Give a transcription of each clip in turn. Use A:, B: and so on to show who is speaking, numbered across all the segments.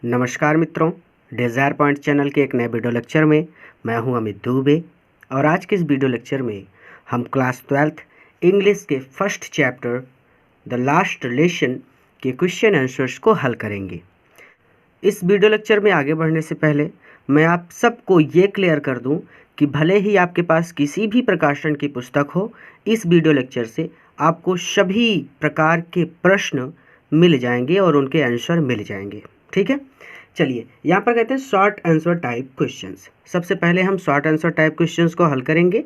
A: नमस्कार मित्रों, desire point channel के एक नए वीडियो लेक्चर में मैं हूं अमित दुबे। और आज के इस वीडियो लेक्चर में हम क्लास 12th इंग्लिश के first chapter the last relation के क्वेश्चन आंसर्स को हल करेंगे। इस वीडियो लेक्चर में आगे बढ़ने से पहले मैं आप सबको ये क्लियर कर दूं कि भले ही आपके पास किसी भी प्रकाशन की पुस्तक हो, इस वीडियो लेक्चर से आपको सभी प्रकार के प्रश्न मिल जाएंगे और उनके आंसर मिल जाएंगे। ठीक है, चलिए यहाँ पर कहते हैं शॉर्ट आंसर टाइप क्वेश्चंस। सबसे पहले हम शॉर्ट आंसर टाइप क्वेश्चंस को हल करेंगे।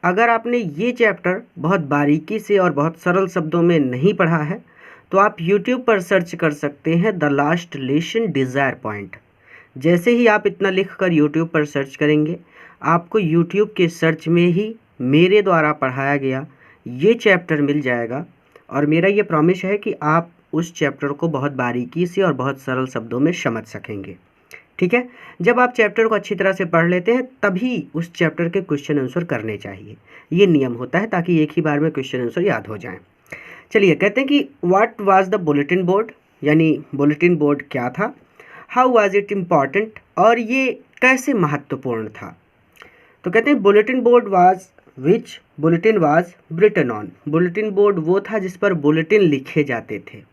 A: अगर आपने ये चैप्टर बहुत बारीकी से और बहुत सरल शब्दों में नहीं पढ़ा है तो आप YouTube पर सर्च कर सकते हैं the last relation desire point. जैसे ही आप इतना लिख कर YouTube पर सर्च करेंगे, आपको YouTube के सर्च में ही मेरे द्वारा पढ़ाया गया ये चैप्टर मिल जाएगा। और मेरा ये प्रॉमिस है कि आप उस चैप्टर को बहुत बारीकी से और बहुत सरल शब्दों में समझ सकेंगे। ठीक है, जब आप चैप्टर को अच्छी तरह से पढ़ लेते हैं तभी उस चैप्टर के क्वेश्चन आंसर करने चाहिए। ये नियम होता है ताकि एक ही बार में क्वेश्चन आंसर याद हो जाएं। चलिए कहते हैं कि what was the bulletin board, यानी बुलेटिन बोर्ड क्या था, हाउ वाज इट इम्पॉर्टेंट, और ये कैसे महत्वपूर्ण था। तो कहते हैं bulletin board was which bulletin was written on. Bulletin board वो था जिस पर बुलेटिन लिखे जाते थे।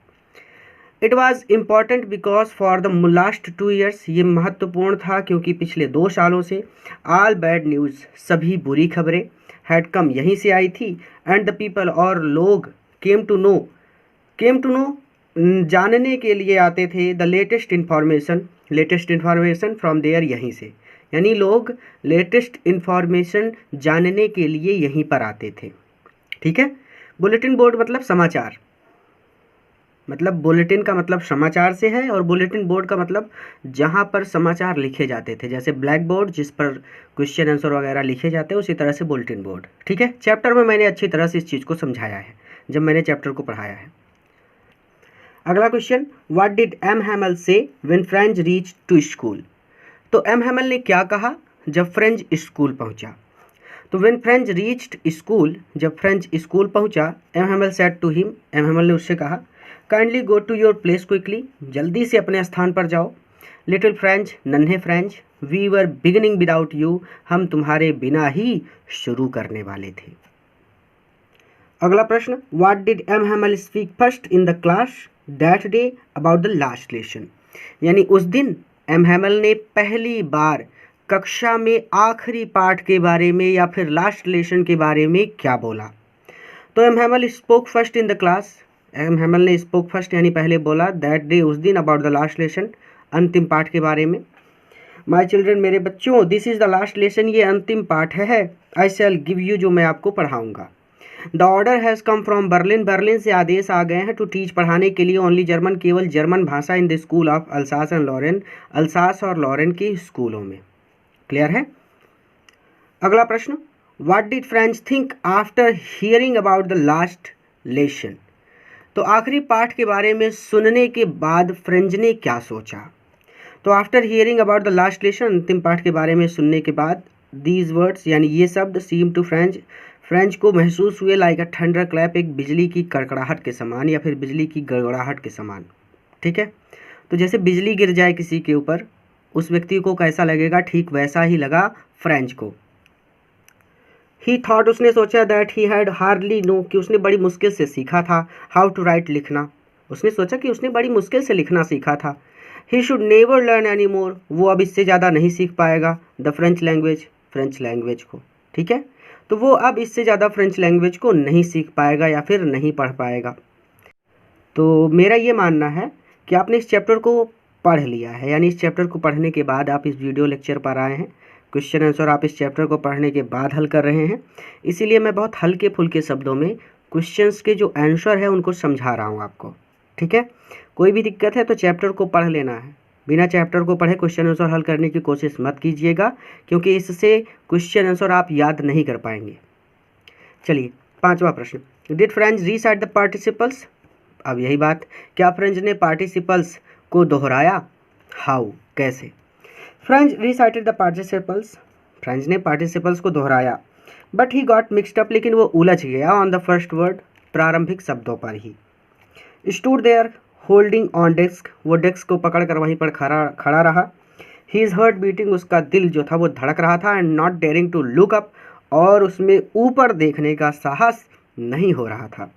A: It was important because for the last 2 years, ये महत्वपूर्ण था क्योंकि पिछले 2 सालों से ऑल बैड न्यूज़, सभी बुरी खबरें, हैड कम, यहीं से आई थी, एंड द पीपल, और लोग, केम टू नो जानने के लिए आते थे, the latest information from there, यहीं से, यानी लोग लेटेस्ट इन्फॉर्मेशन जानने के लिए यहीं पर आते थे। ठीक है, बुलेटिन बोर्ड मतलब समाचार, मतलब बुलेटिन का मतलब समाचार से है और बुलेटिन बोर्ड का मतलब जहाँ पर समाचार लिखे जाते थे, जैसे ब्लैक बोर्ड जिस पर क्वेश्चन आंसर वगैरह लिखे जाते हैं, उसी तरह से बुलेटिन बोर्ड। ठीक है, चैप्टर में मैंने अच्छी तरह से इस चीज़ को समझाया है जब मैंने चैप्टर को पढ़ाया है। अगला question, what did M Hamel say when Franz reach to school. तो एम हैमल ने क्या कहा जब फ्रेंच स्कूल पहुँचा। तो व्हेन फ्रेंच रीच्ड स्कूल, जब फ्रेंच स्कूल पहुँचा, M Hamel said to him, M Hamel ने उससे कहा, kindly go to your place quickly, जल्दी से अपने स्थान पर जाओ। लिटिल फ्रेंच, नन्हे Franz, we were beginning without you, हम तुम्हारे बिना ही शुरू करने वाले थे। अगला प्रश्न, what did M Hamel speak first in the class that day about the last lesson. यानी उस दिन एम हैमल ने पहली बार कक्षा में आखिरी पाठ के बारे में या फिर लास्ट लेसन के बारे में क्या बोला। तो M Hamel spoke first in the class, M Hamel ने स्पोक फर्स्ट यानी पहले बोला, दैट डे उस दिन, अबाउट द लास्ट लेसन अंतिम पाठ के बारे में। माई चिल्ड्रन, मेरे बच्चों, this is the last lesson, ये अंतिम पाठ है। आई शैल गिव यू, जो मैं आपको पढ़ाऊँगा। The order has come from Berlin, Berlin से आदेश आ गए हैं, टू टीच, पढ़ाने के लिए, ओनली जर्मन, केवल जर्मन भाषा, in the school of Alsace and Lorraine, Alsace और लॉरेन के स्कूलों में। क्लियर है। अगला प्रश्न, what did Franz think after hearing about the last lesson. तो आखिरी पाठ के बारे में सुनने के बाद फ्रेंच ने क्या सोचा। तो after hearing about the last lesson, अंतिम पाठ के बारे में सुनने के बाद, दीज वर्ड्स यानी ये शब्द, सीम टू फ्रेंच को महसूस हुए, लाइक अ थंडर क्लैप, एक बिजली की कड़कड़ाहट के समान या फिर बिजली की गड़गड़ाहट के समान। ठीक है, तो जैसे बिजली गिर जाए किसी के ऊपर, उस व्यक्ति को कैसा लगेगा, ठीक वैसा ही लगा फ्रेंच को। ही थॉट, उसने सोचा, that he had hardly know, कि उसने बड़ी मुश्किल से सीखा था, हाउ टू राइट, लिखना, उसने सोचा कि उसने बड़ी मुश्किल से लिखना सीखा था। He should never learn any more, वो अब इससे ज़्यादा नहीं सीख पाएगा, the French language, French language को। ठीक है, तो वो अब इससे ज़्यादा फ्रेंच लैंग्वेज को नहीं सीख पाएगा या फिर नहीं पढ़ पाएगा। तो मेरा ये मानना है कि आपने इस चैप्टर को पढ़ लिया है, यानी इस चैप्टर को पढ़ने के बाद आप इस वीडियो लेक्चर पर आए हैं, क्वेश्चन आंसर आप इस चैप्टर को पढ़ने के बाद हल कर रहे हैं। इसीलिए मैं बहुत हल्के फुल्के शब्दों में क्वेश्चंस के जो आंसर है उनको समझा रहा हूँ आपको। ठीक है, कोई भी दिक्कत है तो चैप्टर को पढ़ लेना है, बिना चैप्टर को पढ़े क्वेश्चन आंसर हल करने की कोशिश मत कीजिएगा, क्योंकि इससे क्वेश्चन आंसर आप याद नहीं कर पाएंगे। चलिए 5वां प्रश्न, डिड फ्रेंच रीसाइट द पार्टिसिपल्स। अब यही बात, क्या फ्रेंच ने पार्टिसिपल्स को दोहराया, हाउ, कैसे। फ्रेंच रीसाइटेड द पार्टिसिपल्स, फ्रेंच ने पार्टिसिपल्स को दोहराया, but he got mixed up, लेकिन वो उलझ गया, ऑन द फर्स्ट वर्ड, प्रारंभिक शब्दों पर ही। Stood there, holding on desk, वो डेस्क को पकड़ कर वहीं पर खड़ा रहा। हीज हार्ट बीटिंग, उसका दिल जो था वो धड़क रहा था। And not daring to look up, और उसमें ऊपर देखने का साहस नहीं हो रहा था।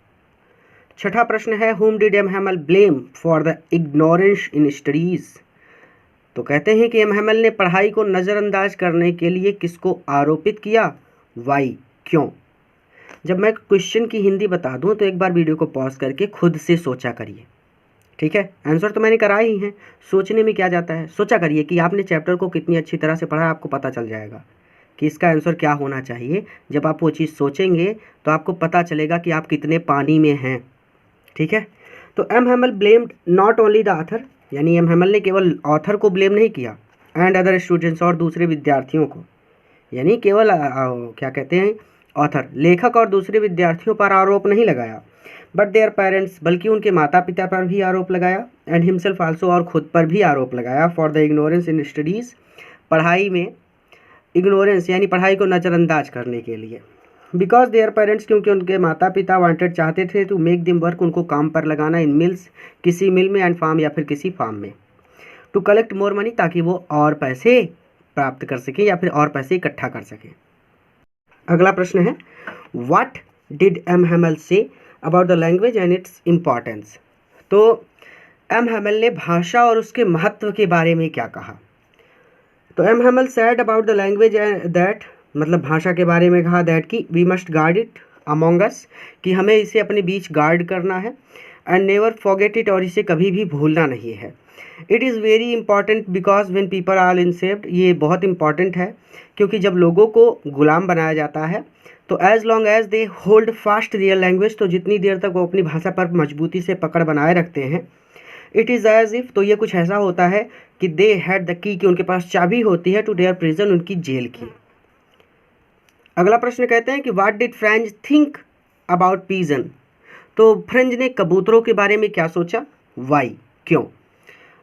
A: छठा प्रश्न है, whom did M Hamel blame for the ignorance in studies. तो कहते हैं कि एम हैमल ने पढ़ाई को नज़रअंदाज करने के लिए किसको आरोपित किया, वाई, क्यों। जब मैं क्वेश्चन की हिंदी बता दूं तो एक बार वीडियो को पॉज करके खुद से सोचा करिए, ठीक है। आंसर तो मैंने कराया ही है, सोचने में क्या जाता है। सोचा करिए कि आपने चैप्टर को कितनी अच्छी तरह से पढ़ा है, आपको पता चल जाएगा कि इसका आंसर क्या होना चाहिए। जब आप वो चीज़ सोचेंगे तो आपको पता चलेगा कि आप कितने पानी में हैं, ठीक है। तो M Hamel blamed not only the author, यानी एम हैमल ने केवल ऑथर को ब्लेम नहीं किया, एंड अदर स्टूडेंट्स, और दूसरे विद्यार्थियों को, यानी केवल क्या कहते हैं ऑथर, लेखक और दूसरे विद्यार्थियों पर आरोप नहीं लगाया, बट देयर पेरेंट्स, बल्कि उनके माता पिता पर भी आरोप लगाया, एंड हिमसेल्फ आल्सो, और खुद पर भी आरोप लगाया, for the ignorance in studies, पढ़ाई में इग्नोरेंस यानी पढ़ाई को नज़रअंदाज करने के लिए। बिकॉज देयर पेरेंट्स, क्योंकि उनके माता पिता वांटेड, चाहते थे, टू मेक दिम वर्क, उनको काम पर लगाना, इन मिल्स, किसी मिल में, एंड फार्म, या फिर किसी फार्म में, टू कलेक्ट मोर मनी, ताकि वो और पैसे प्राप्त कर सकें या फिर और पैसे इकट्ठा कर सकें। अगला प्रश्न है, what did M Hamel say about the language and its importance. तो एम हैमल ने भाषा और उसके महत्व के बारे में क्या कहा। तो M Hamel said about the language that, मतलब भाषा के बारे में कहा, दैट कि we must guard it among us, कि हमें इसे अपने बीच गार्ड करना है, एंड नेवर फॉरगेट इट, और इसे कभी भी भूलना नहीं है। It is very important because when people are enslaved, ये बहुत इंपॉर्टेंट है क्योंकि जब लोगों को गुलाम बनाया जाता है तो as long as they hold fast real language, तो जितनी देर तक वो अपनी भाषा पर मजबूती से पकड़ बनाए रखते हैं, इट इज़ एज इफ, तो ये कुछ ऐसा होता है कि दे हैड द की, कि उनके पास चाबी होती है, टू देयर प्रिजन, उनकी जेल की। अगला प्रश्न कहते हैं कि what did Franz think about pigeon. तो फ्रेंच ने कबूतरों के बारे में क्या सोचा, वाई, क्यों।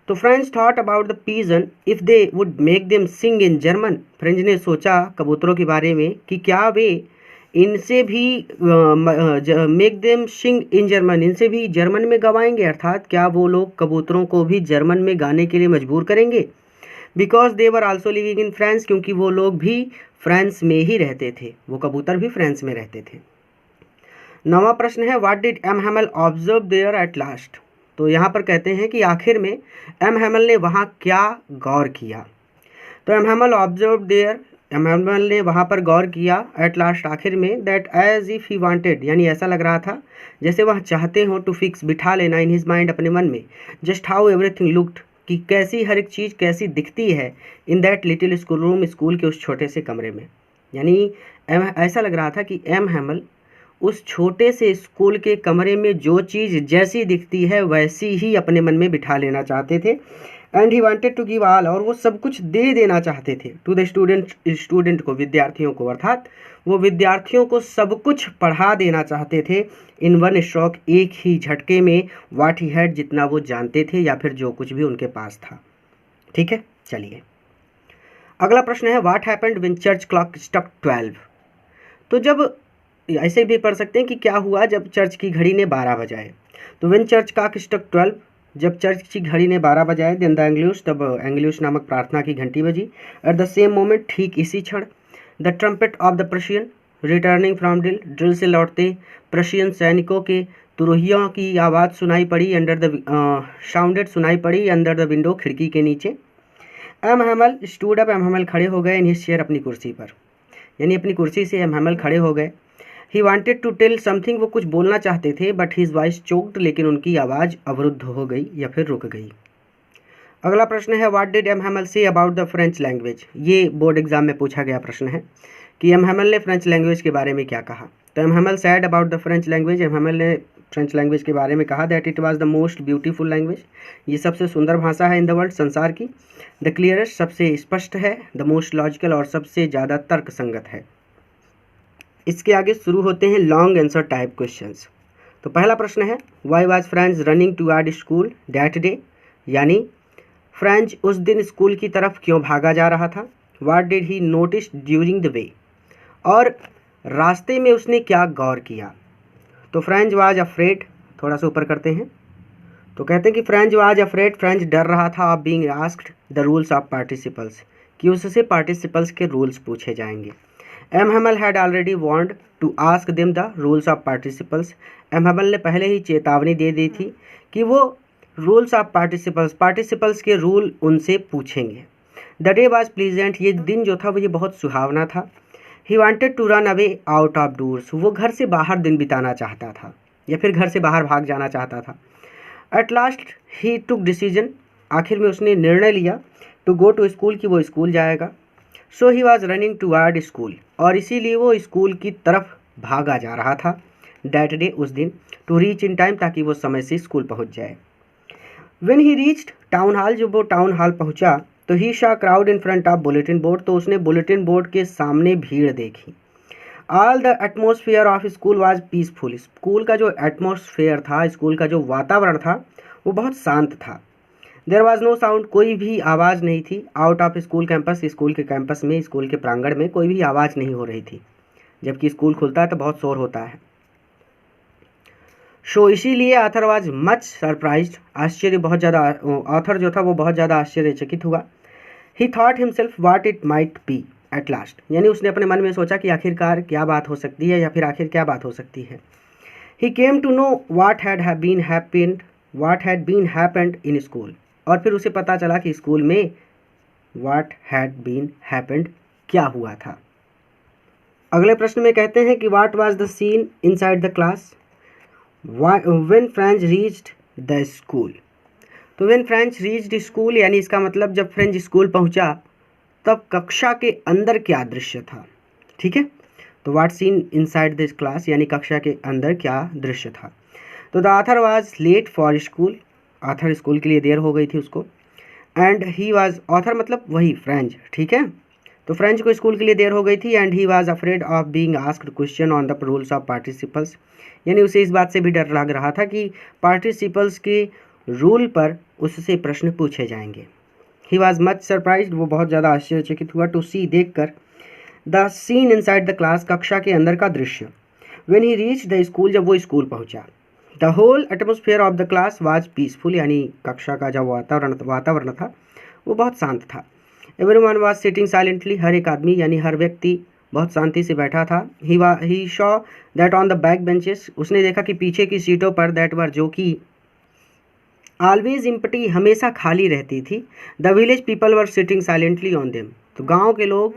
A: तो Franz thought about the pigeon if they would make them sing in German, Franz ने सोचा कबूतरों के बारे में कि क्या वे इनसे भी make them sing in German, इनसे भी जर्मन में गवाएंगे, अर्थात क्या वो लोग कबूतरों को भी जर्मन में गाने के लिए मजबूर करेंगे। Because they were also living in France, क्योंकि वो लोग भी फ्रांस में ही रहते थे, वो कबूतर भी फ्रांस में रहते थे। नौवां प्रश्न है, what did M Hamel observe there at last. तो यहाँ पर कहते हैं कि आखिर में एम हैमल ने वहाँ क्या गौर किया। तो M Hamel observe there, M Hamel ने वहाँ पर गौर किया, एट लास्ट, आखिर में, that as if he wanted, यानी ऐसा लग रहा था जैसे वह चाहते हो, टू फिक्स, बिठा लेना, इन हिज माइंड, अपने मन में, जस्ट हाउ एवरीथिंग लुक्ड, कि कैसी हर एक चीज़ कैसी दिखती है, in that little school room, school के उस छोटे से कमरे में। यानी ऐसा लग रहा था कि एम हैमल उस छोटे से स्कूल के कमरे में जो चीज़ जैसी दिखती है वैसी ही अपने मन में बिठा लेना चाहते थे। And he wanted to give all, और वो सब कुछ दे देना चाहते थे, टू द स्टूडेंट को, विद्यार्थियों को, अर्थात वो विद्यार्थियों को सब कुछ पढ़ा देना चाहते थे, इन वन स्ट्रोक, एक ही झटके में, व्हाट ही हैड, जितना वो जानते थे या फिर जो कुछ भी उनके पास था। ठीक है, चलिए अगला प्रश्न है, what happened when church clock struck 12। तो जब ऐसे भी पढ़ सकते हैं कि क्या हुआ जब चर्च की घड़ी ने 12 बजाए। तो व्हेन चर्च क्लॉक स्ट्रक 12, जब चर्च की घड़ी ने 12 बजाए, देन द एंग्लियोस, तब एंग्लियोस नामक प्रार्थना की घंटी बजी। एट द सेम मोमेंट, ठीक इसी क्षण, the trumpet of the Prussian returning from drill से लौटते प्रशियन सैनिकों के तुरहियों की आवाज़ सुनाई पड़ी, अंडर द साउंडेड, सुनाई पड़ी, अंडर द विंडो, खिड़की के नीचे। M Hamel stood up, M Hamel खड़े हो गए, इन हिज चेयर, अपनी कुर्सी पर, यानी अपनी कुर्सी से एम हैमल खड़े हो गए। He wanted to tell something, वो कुछ बोलना चाहते थे, बट हिज वॉइस चोक्ड, लेकिन उनकी आवाज़ अवरुद्ध हो गई या फिर रुक गई। अगला प्रश्न है, what did M Hamel say about the French language. ये बोर्ड एग्जाम में पूछा गया प्रश्न है कि एम हैमल ने फ्रेंच लैंग्वेज के बारे में क्या कहा। तो M Hamel said about the French language, M Hamel ने फ्रेंच लैंग्वेज के बारे में कहा, that it was the most beautiful language, ये सबसे सुंदर भाषा है इन द वर्ल्ड, संसार की। द क्लियरेस्ट, सबसे स्पष्ट है। द मोस्ट लॉजिकल, और सबसे ज़्यादा तर्क संगत है। इसके आगे शुरू होते हैं लॉन्ग आंसर टाइप क्वेश्चंस। तो पहला प्रश्न है, why was French running toward school that day, यानी फ्रेंच उस दिन स्कूल की तरफ क्यों भागा जा रहा था। What did he notice during the way, और रास्ते में उसने क्या गौर किया। तो फ्रेंच वाज अफ्रेड, थोड़ा सा ऊपर करते हैं, तो कहते हैं कि फ्रेंच वाज अफ्रेड, फ्रेंच डर रहा था of being asked the rules of participles, कि उससे पार्टिसिपल्स के रूल्स पूछे जाएंगे। M Hamel had already warned to ask them the rules of participles, M Hamel ने पहले ही चेतावनी दे दी थी कि वो रूल्स ऑफ पार्टिसिपल्स के रूल उनसे पूछेंगे। द डे वाज प्लीजेंट, ये दिन जो था वो ये बहुत सुहावना था। He wanted to run away out of doors, वो घर से बाहर दिन बिताना चाहता था या फिर घर से बाहर भाग जाना चाहता था। एट लास्ट ही टुक डिसीजन, आखिर में उसने निर्णय लिया टू गो टू स्कूल, कि वो स्कूल जाएगा। So he was running toward school, और इसीलिए वो स्कूल की तरफ भागा जा रहा था। दैट डे, उस दिन, टू रीच इन टाइम, ताकि वो समय से स्कूल पहुंच जाए। When he reached town hall, जब वो टाउन हॉल पहुंचा तो he saw crowd in front of bulletin board, तो उसने बुलेटिन बोर्ड के सामने भीड़ देखी। All the atmosphere of school was peaceful, school का जो एटमोसफियर था, स्कूल का जो वातावरण था वो बहुत शांत था। देयर वाज नो साउंड, कोई भी आवाज़ नहीं थी। Out of school campus, school के कैंपस में, स्कूल के प्रांगण में कोई भी आवाज़ नहीं हो रही थी, जबकि स्कूल खुलता है तो बहुत शोर होता है। शो, इसीलिए ऑथर वाज मच सरप्राइज्ड, आश्चर्य बहुत ज़्यादा, ऑथर जो था वो बहुत ज़्यादा आश्चर्यचकित हुआ। ही thought himself what it might be at last, यानी उसने अपने मन में सोचा कि आखिरकार क्या बात हो सकती है, या फिर आखिर क्या बात हो सकती है। He came to know what had been happened in school, और फिर उसे पता चला कि स्कूल में व्हाट हैड बीन हैपेंड, क्या हुआ था। अगले प्रश्न में कहते हैं कि what was the scene inside the class when Franz reached the school. तो व्हेन फ्रेंच रीच्ड स्कूल, यानी इसका मतलब जब फ्रेंच स्कूल पहुंचा तब कक्षा के अंदर क्या दृश्य था। ठीक है, तो what scene inside this class, यानी कक्षा के अंदर क्या दृश्य था। तो the author was late for school, author school के लिए देर हो गई थी उसको। एंड ही वाज, ऑथर मतलब वही फ्रेंच, ठीक है, तो फ्रेंच को स्कूल के लिए देर हो गई थी। And he was afraid of being asked question on the rules of participles, यानी उसे इस बात से भी डर लग रहा था कि पार्टिसिपल्स के रूल पर उससे प्रश्न पूछे जाएंगे। ही वॉज मच सरप्राइज्ड, वो बहुत ज़्यादा आश्चर्यचकित हुआ, टू सी, देखकर, the scene inside the class, कक्षा के अंदर का दृश्य। When he reach the school, जब वो स्कूल पहुंचा। The whole atmosphere of the class was peaceful, यानी कक्षा का जो वातावरण था वो बहुत शांत था। एवरीवन वाज सिटिंग साइलेंटली, हर एक आदमी यानी हर व्यक्ति बहुत शांति से बैठा था। He saw that on the back benches, उसने देखा कि पीछे की सीटों पर, दैट वर, जो कि ऑलवेज इम्पटी, हमेशा खाली रहती थी। The village people were sitting silently on them, तो गांव के लोग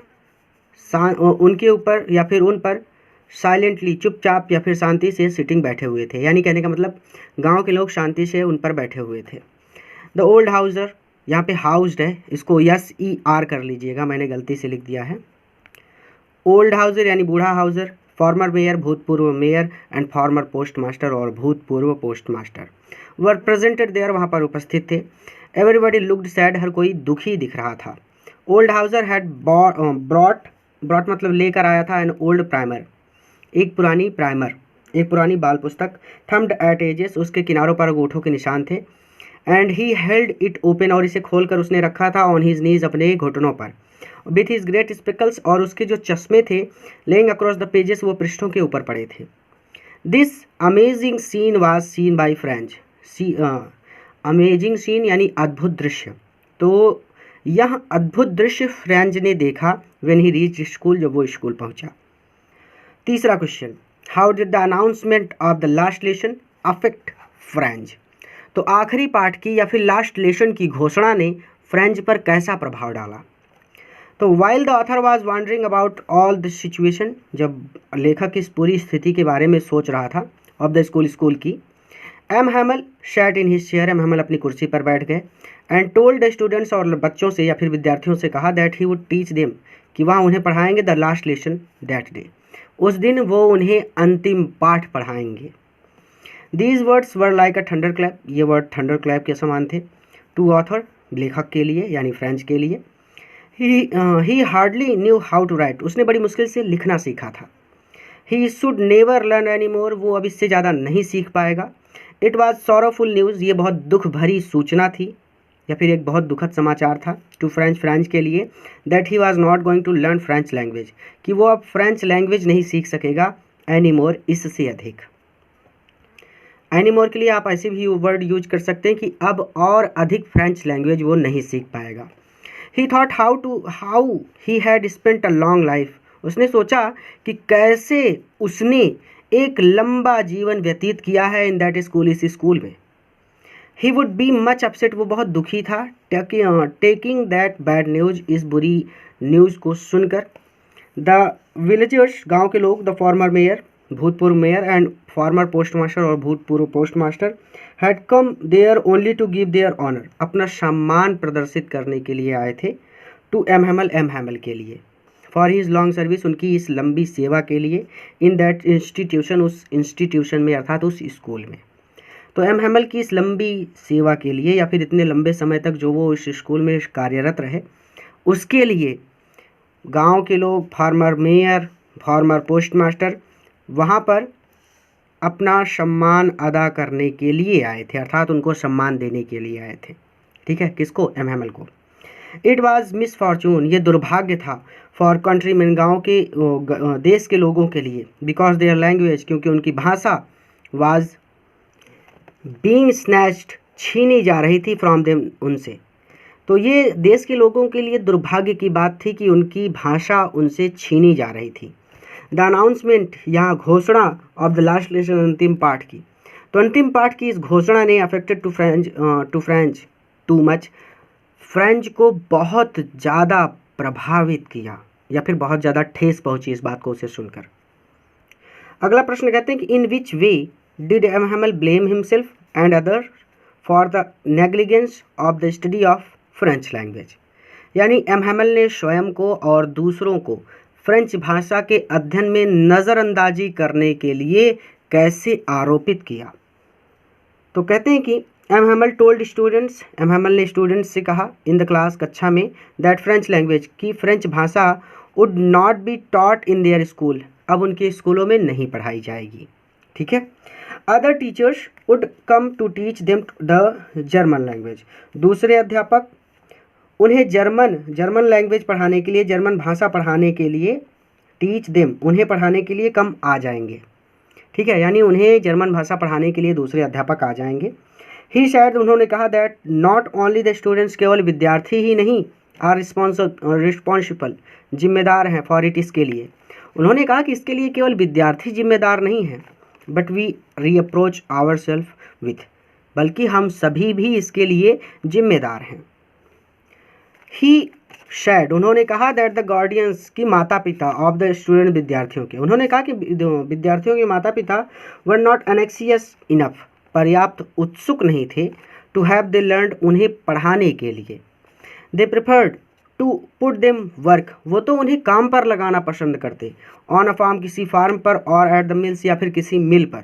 A: उनके ऊपर या फिर उन पर साइलेंटली, चुपचाप या फिर शांति से सिटिंग बैठे हुए थे, यानी कहने का मतलब गांव के लोग शांति से उन पर बैठे हुए थे। द ओल्ड हाउसर, यहाँ पे हाउस्ड है, इसको SER कर लीजिएगा, मैंने गलती से लिख दिया है। ओल्ड हाउसर यानी बूढ़ा हाउसर, फॉर्मर मेयर, भूतपूर्व mayor, and former post master, और भूतपूर्व post master were presented there, वहाँ पर उपस्थित थे। एवरीबडी लुक्ड सैड, हर कोई दुखी दिख रहा था। ओल्ड हाउसर हैड ब्रॉट मतलब लेकर आया था, एन ओल्ड प्राइमर, एक पुरानी बाल पुस्तक, थम्ड एट एजेस, उसके किनारों पर अंगूठों के निशान थे। And he held it open, और इसे खोलकर उसने रखा था, ऑन हिज नीज, अपने घुटनों पर, विथ हिज ग्रेट स्पेकल्स, और उसके जो चश्मे थे, लेइंग अक्रॉस द पेजेस, वो पृष्ठों के ऊपर पड़े थे। This amazing scene was seen by Franz, amazing scene यानी अद्भुत दृश्य, तो यह अद्भुत दृश्य फ्रेंच ने देखा व्हेन ही रीच्ड स्कूल, जब वो स्कूल पहुंचा। तीसरा question, how did the announcement of the last lesson affect French, तो आखिरी पाठ की या फिर लास्ट लेसन की घोषणा ने फ्रेंच पर कैसा प्रभाव डाला। तो while the author was wondering about all the situation, जब लेखक इस पूरी स्थिति के बारे में सोच रहा था, ऑफ द स्कूल की, M Hamel sat in his chair, M Hamel अपनी कुर्सी पर बैठ गए। एंड टोल्ड द स्टूडेंट्स, और बच्चों से या फिर विद्यार्थियों से कहा, that he would teach them, कि वहाँ उन्हें पढ़ाएंगे, the last lesson that day, उस दिन वो उन्हें अंतिम पाठ पढ़ाएंगे। These words were like a thunder clap, ये वर्ड थंडर क्लैप के समान थे। टू ऑथर, लेखक के लिए यानी फ्रेंच के लिए। He hardly knew how to write, उसने बड़ी मुश्किल से लिखना सीखा था। He should never learn any more, वो अब इससे ज़्यादा नहीं सीख पाएगा। इट वॉज सॉरोफुल न्यूज़, ये बहुत दुख भरी सूचना थी या फिर एक बहुत दुखद समाचार था। टू फ्रेंच के लिए, that he was not going to learn French language, कि वो अब फ्रेंच लैंग्वेज नहीं सीख सकेगा एनी मोर, इससे अधिक। एनी मोर के लिए आप ऐसे भी वर्ड यूज कर सकते हैं कि अब और अधिक फ्रेंच लैंग्वेज वो नहीं सीख पाएगा। ही thought how he had spent a long life, उसने सोचा कि कैसे उसने एक लंबा जीवन व्यतीत किया है इन दैट स्कूल, इस स्कूल में। He would be much upset, वो बहुत दुखी था टेकिंग दैट बैड न्यूज, इस बुरी न्यूज़ को सुनकर। द विलेजर्स, गांव के लोग, द फॉर्मर मेयर, भूतपूर्व मेयर, एंड फॉर्मर पोस्टमास्टर, और भूतपूर्व postmaster, had come there only to give their honour, अपना सम्मान प्रदर्शित करने के लिए आए थे। टू एम हैमल के लिए, फॉर हिज लॉन्ग सर्विस, उनकी इस लंबी सेवा के लिए। इन दैट इंस्टीट्यूशन, उस इंस्टीट्यूशन में अर्थात उस स्कूल में। तो एम हैमल की इस लंबी सेवा के लिए, या फिर इतने लंबे समय तक जो वो इस स्कूल में कार्यरत रहे, उसके लिए गांव के लोग, फार्मर मेयर, फार्मर पोस्टमास्टर, वहाँ पर अपना सम्मान अदा करने के लिए आए थे, अर्थात उनको सम्मान देने के लिए आए थे। ठीक है, किसको? एम हैमल को। इट वॉज मिस फॉर्चून, ये दुर्भाग्य था, फॉर कंट्रीमैन, गाँव के देश के लोगों के लिए, बिकॉज देयर लैंग्वेज, क्योंकि उनकी भाषा, वाज बीइंग स्नैच्ड, छीनी जा रही थी, फ्रॉम देम, उनसे। तो ये देश के लोगों के लिए दुर्भाग्य की बात थी कि उनकी भाषा उनसे छीनी जा रही थी। द अनाउंसमेंट, यहाँ घोषणा, ऑफ द लास्ट लेसन, अंतिम पाठ की। तो अंतिम पाठ की इस घोषणा ने affected to Franz too much, Franz को बहुत ज़्यादा प्रभावित किया, या फिर बहुत ज़्यादा ठेस पहुंची इस बात को उसे सुनकर। अगला प्रश्न कहते हैं कि in which way did M Hamel blame himself and other for the negligence of the study of French language, यानी एम हैमल ने स्वयं को और दूसरों को फ्रेंच भाषा के अध्ययन में नज़रअंदाजी करने के लिए कैसे आरोपित किया। तो कहते हैं कि M Hamel told students, M Hamel ने स्टूडेंट्स से कहा इन द क्लास, कक्षा में, दैट फ्रेंच लैंग्वेज, की फ्रेंच भाषा would not be taught in their school, अब उनके स्कूलों में नहीं पढ़ाई जाएगी। ठीक है। Other teachers would come to teach them the German language, दूसरे अध्यापक उन्हें जर्मन लैंग्वेज पढ़ाने के लिए, जर्मन भाषा पढ़ाने के लिए, टीच देम, उन्हें पढ़ाने के लिए कम आ जाएंगे। ठीक है, यानी उन्हें जर्मन भाषा पढ़ाने के लिए दूसरे अध्यापक आ जाएंगे। ही शायद, उन्होंने कहा, that not only the students, केवल विद्यार्थी ही नहीं, आर रिस्पॉन्सिबल, जिम्मेदार हैं, फॉर इट, इसके लिए। उन्होंने कहा कि इसके लिए केवल विद्यार्थी जिम्मेदार नहीं हैं, but we reapproach our self with, बल्कि हम सभी भी इसके लिए जिम्मेदार हैं। ही शायद, उन्होंने कहा, दैट द गार्डियंस, की माता पिता, ऑफ द स्टूडेंट, विद्यार्थियों के, उन्होंने कहा कि विद्यार्थियों के माता पिता वर नॉट एनेक्सियस इनफ, पर्याप्त उत्सुक नहीं थे, टू हैव दे लर्न, उन्हें पढ़ाने के लिए। They preferred to put them work, वो तो उन्हें काम पर लगाना पसंद करते, ऑन अ फार्म, किसी फार्म पर, और एट द मिल्स, या फिर किसी मिल पर,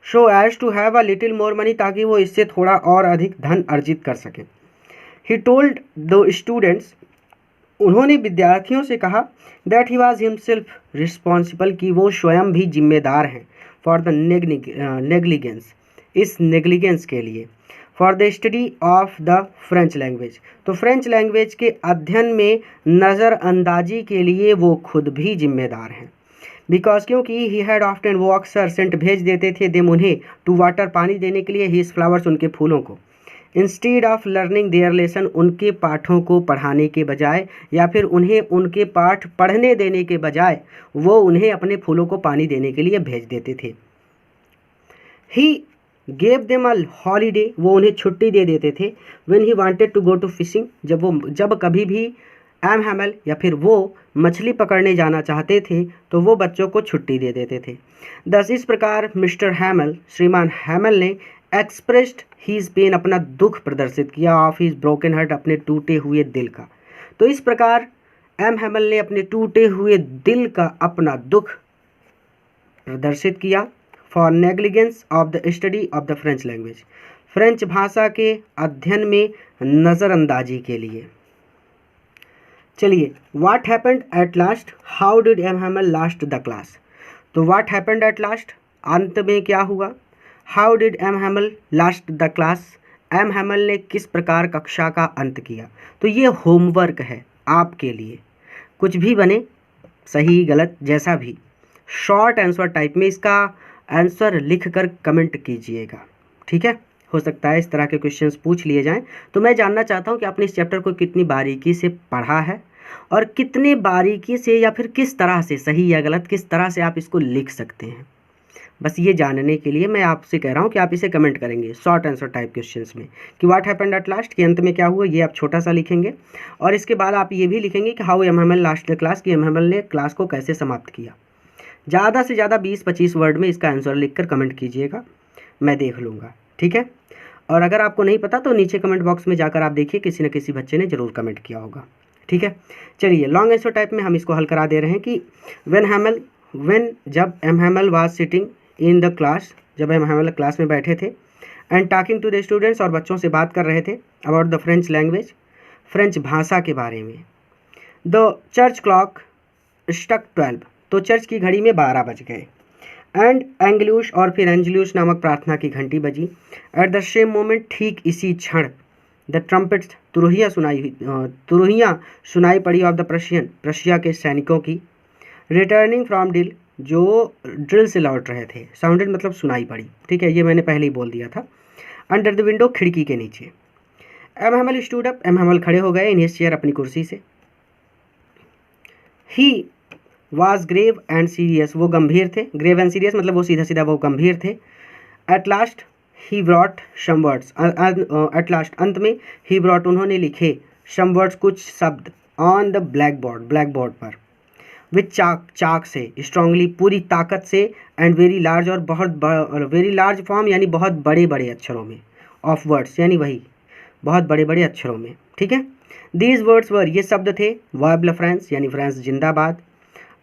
A: so as to have a little more money, ताकि वो इससे थोड़ा और अधिक धन अर्जित कर सकें। ही टोल्ड द स्टूडेंट्स, उन्होंने विद्यार्थियों से कहा, that he was himself responsible, कि वो स्वयं भी जिम्मेदार हैं, फॉर द नेग्लिजेंस, इस नेग्लिजेंस के लिए, for the study of the French language, तो फ्रेंच लैंग्वेज के अध्ययन में नज़रअंदाजी के लिए वो खुद भी जिम्मेदार हैं। बिकॉज, क्योंकि ही हैड ऑफ्टन, वो अक्सर सेंट भेज देते थे, देम, उन्हें, टू वाटर, पानी देने के लिए, हीज फ्लावर्स, उनके फूलों को, instead of learning there lesson, उनके पाठों को पढ़ाने के बजाय, या फिर उन्हें उनके पाठ पढ़ने देने के बजाय वो उन्हें अपने फूलों को पानी देने के लिए भेज देते थे। He gave them a holiday, वो उन्हें छुट्टी दे देते थे, when he wanted to go to fishing, जब कभी भी एम हैमल या फिर वो मछली पकड़ने जाना चाहते थे तो वो बच्चों को छुट्टी दे देते थे। दस, इस प्रकार मिस्टर हैमल, श्रीमान हैमल ने एक्सप्रेस्ड हीज पेन, अपना दुख प्रदर्शित किया, ऑफ हीज ब्रोकन हार्ट, अपने टूटे हुए दिल का। तो इस प्रकार एम हैमल ने अपने टूटे हुए दिल का अपना दुख प्रदर्शित किया, for negligence of the study of the French language, French भाषा के अध्ययन में नज़रअंदाजी के लिए। चलिए, what happened at last, how did M Hamel last the class. तो व्हाट हैपेंड एट लास्ट, अंत में क्या हुआ। How did M Hamel last the class, M Hamel ने किस प्रकार कक्षा का अंत किया। तो ये होमवर्क है आपके लिए, कुछ भी बने, सही गलत जैसा भी, शॉर्ट आंसर टाइप में, इसका आंसर लिखकर कमेंट कीजिएगा। ठीक है, हो सकता है इस तरह के क्वेश्चंस पूछ लिए जाएं। तो मैं जानना चाहता हूं कि आपने इस चैप्टर को कितनी बारीकी से पढ़ा है और कितने बारीकी से या फिर किस तरह से, सही या गलत, किस तरह से आप इसको लिख सकते हैं। बस ये जानने के लिए मैं आपसे कह रहा हूँ कि आप इसे कमेंट करेंगे शॉर्ट आंसर टाइप क्वेश्चंस में कि व्हाट हैपेंड एट लास्ट, कि अंत में क्या हुआ, ये आप छोटा सा लिखेंगे। और इसके बाद आप ये भी लिखेंगे कि how MML last the class, कि एमएमएल ने क्लास को कैसे समाप्त किया। ज़्यादा से ज़्यादा 20-25 वर्ड में इसका आंसर लिखकर कमेंट कीजिएगा, मैं देख लूँगा। ठीक है, और अगर आपको नहीं पता तो नीचे कमेंट बॉक्स में जाकर आप देखिए, किसी न किसी बच्चे ने ज़रूर कमेंट किया होगा। ठीक है, चलिए लॉन्ग आंसर टाइप में हम इसको हल करा दे रहे हैं कि जब M Hamel was sitting in the class, जब एमएमएल क्लास में बैठे थे, and talking to the students, और बच्चों से बात कर रहे थे about the French language, French भाषा के बारे में। द चर्च क्लॉक स्ट्रक 12, तो चर्च की घड़ी में 12 बज गए। एंड एंग्लूश, और फिर एंजलूश नामक प्रार्थना की घंटी बजी। एट द सेम मोमेंट, ठीक इसी क्षण, द ट्रम्पेट, तुरहियाँ सुनाई पड़ी ऑफ द प्रशियन, प्रशिया के सैनिकों की, रिटर्निंग फ्रॉम ड्रिल, जो ड्रिल से लौट रहे थे। साउंडेड मतलब सुनाई पड़ी। ठीक है, ये मैंने पहले ही बोल दिया था। अंडर द विंडो, खिड़की के नीचे। एमएमएल स्टूड अप, एमएमएल खड़े हो गए, इन हिज चेयर, अपनी कुर्सी से। He was grave and serious, वो गंभीर थे। ग्रेव एंड सीरियस मतलब वो सीधा सीधा वो गंभीर थे। At last he brought some words, at last अंत में, ही ब्रॉट उन्होंने लिखे, सम वर्ड्स कुछ शब्द, on the black board, black board पर, विथ चाक, चाक से, स्ट्रांगली पूरी ताकत से, एंड वेरी लार्ज, और बहुत वेरी लार्ज फॉर्म यानी बहुत बड़े बड़े अक्षरों में, ऑफ वर्ड्स यानी वही बहुत बड़े बड़े अक्षरों में। ठीक है, दीज वर्ड्स वर, ये शब्द थे, वाइब ला फ्रांस यानी फ्रांस जिंदाबाद।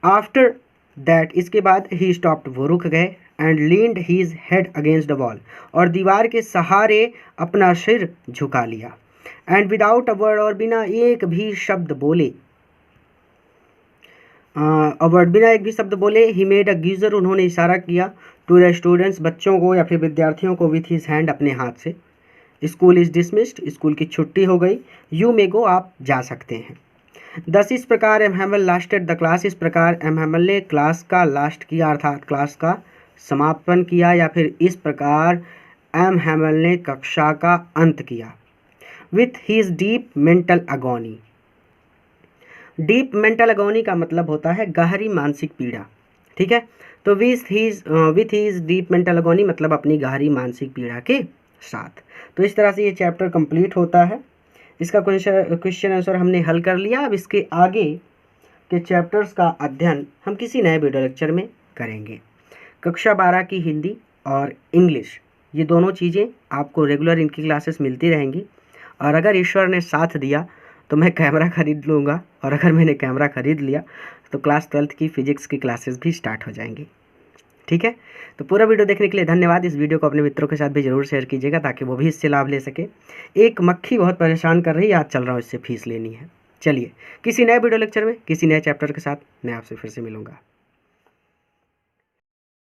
A: आफ्टर दैट, इसके बाद, ही स्टॉप्ड, वो रुक गए, and leaned his head against the wall, और दीवार के सहारे अपना सिर झुका लिया। एंड विदाउट अ वर्ड, और बिना एक भी शब्द बोले, बिना एक भी शब्द बोले, ही मेड अ गीजर, उन्होंने इशारा किया, टू द स्टूडेंट्स, बच्चों को या फिर विद्यार्थियों को, विथ हिज हैंड, अपने हाथ से। स्कूल इज डिसमिस्ड, स्कूल की छुट्टी हो गई। यू मे गो, आप जा सकते हैं। दस, इस प्रकार एमएमएल लास्टेड द क्लास, इस प्रकार एमएमएल ने क्लास का लास्ट किया, अर्थात क्लास का समापन किया, या फिर इस प्रकार एमएमएल ने कक्षा का अंत किया। With his deep mental agony, deep mental agony का मतलब होता है गहरी मानसिक पीड़ा। ठीक है, तो विथ हीज डीप मेंटल अगोनी मतलब अपनी गहरी मानसिक पीड़ा के साथ। तो इस तरह से ये चैप्टर कंप्लीट होता है। इसका क्वेश्चन आंसर हमने हल कर लिया। अब इसके आगे के चैप्टर्स का अध्ययन हम किसी नए वीडियो लेक्चर में करेंगे। कक्षा 12 की हिंदी और इंग्लिश, ये दोनों चीज़ें आपको रेगुलर इनकी क्लासेस मिलती रहेंगी। और अगर ईश्वर ने साथ दिया तो मैं कैमरा ख़रीद लूँगा, और अगर मैंने कैमरा ख़रीद लिया तो क्लास 12th की फ़िज़िक्स की क्लासेस भी स्टार्ट हो जाएंगी। ठीक है, तो पूरा वीडियो देखने के लिए धन्यवाद। इस वीडियो को अपने मित्रों के साथ भी ज़रूर शेयर कीजिएगा ताकि वो भी इससे लाभ ले सके। एक मक्खी बहुत परेशान कर रही है, आज चल रहा हूँ, इससे फीस लेनी है। चलिए किसी नए वीडियो लेक्चर में किसी नए चैप्टर के साथ मैं आपसे फिर से मिलूँगा।